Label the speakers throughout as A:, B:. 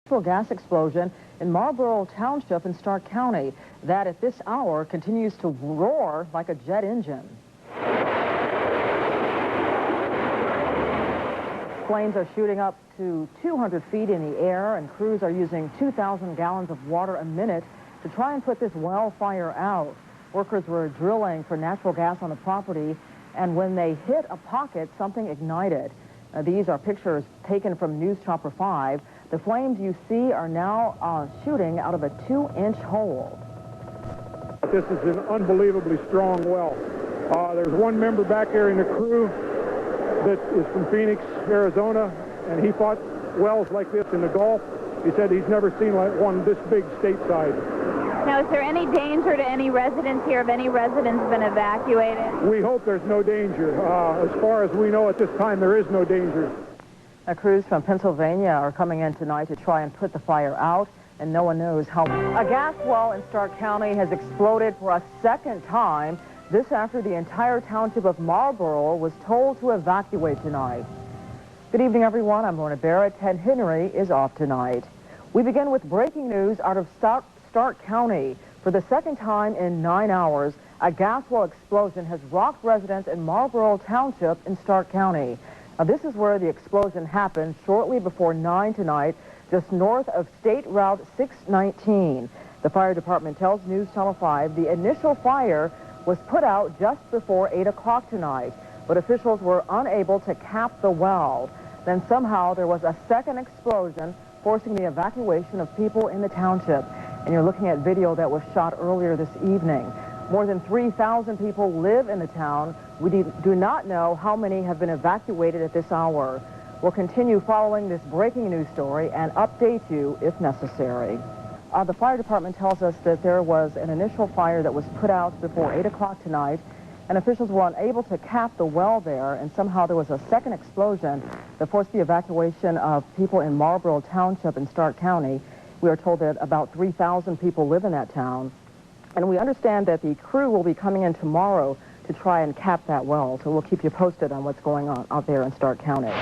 A: gas explosion in Marlboro Township in Stark County that at this hour continues to roar like a jet engine. Flames are shooting up to 200 feet in the air, and crews are using 2,000 gallons of water a minute to try and put this wildfire out. Workers were drilling for natural gas on the property, and when they hit a pocket, something ignited. These are pictures taken from News Chopper 5. The flames you see are now shooting out of a 2-inch hole.
B: This is an unbelievably strong well. There's one member back there in the crew that is from Phoenix, Arizona, and he fought wells like this in the Gulf. He said he's never seen like one this big stateside.
C: Now, is there any danger to any residents here? Have any residents been evacuated?
B: We hope there's no danger. As far as we know at this time, there is no danger.
A: Crews from Pennsylvania are coming in tonight to try and put the fire out, and no one knows how. A gas well in Stark County has exploded for a second time. This after the entire township of Marlboro was told to evacuate tonight. Good evening, everyone. I'm Lorna Barrett. Ted Henry is off tonight. We begin with breaking news out of Stark County. For the second time in 9 hours, a gas well explosion has rocked residents in Marlboro Township in Stark County. Now, this is where the explosion happened shortly before 9 tonight, just north of State Route 619. The fire department tells News Channel 5 the initial fire was put out just before 8 o'clock tonight, but officials were unable to cap the well. Then somehow there was a second explosion, forcing the evacuation of people in the township. And you're looking at video that was shot earlier this evening. More than 3,000 people live in the town. We do not know how many have been evacuated at this hour. We'll continue following this breaking news story and update you if necessary. The fire department tells us that there was an initial fire that was put out before 8 o'clock tonight, and officials were unable to cap the well there, and somehow there was a second explosion that forced the evacuation of people in Marlboro Township in Stark County. We are told that about 3,000 people live in that town, and we understand that the crew will be coming in tomorrow to try and cap that well, so we'll keep you posted on what's going on out there in Stark County.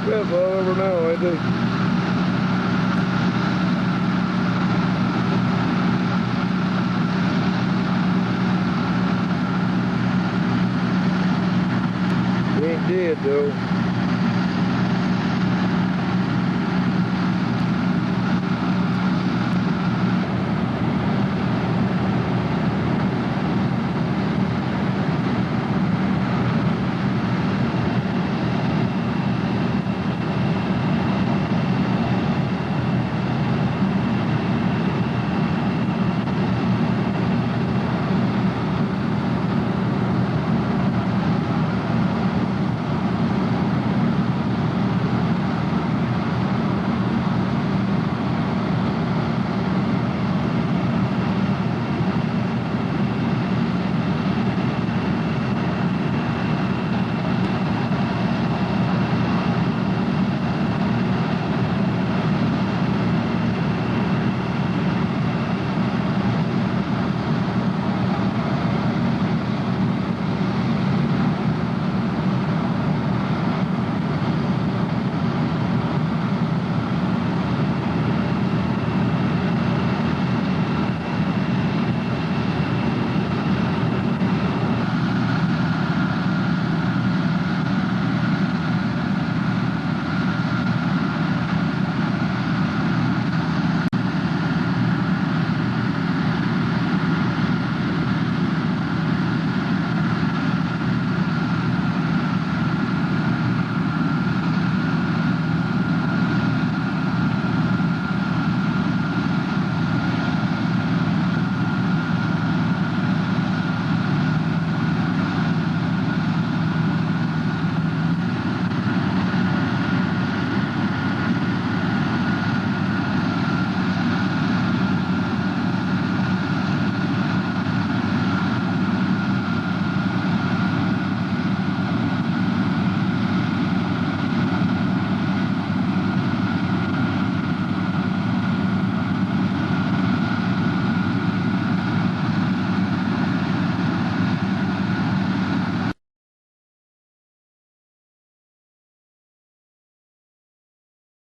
D: pits all over now, ain't they? He ain't dead though.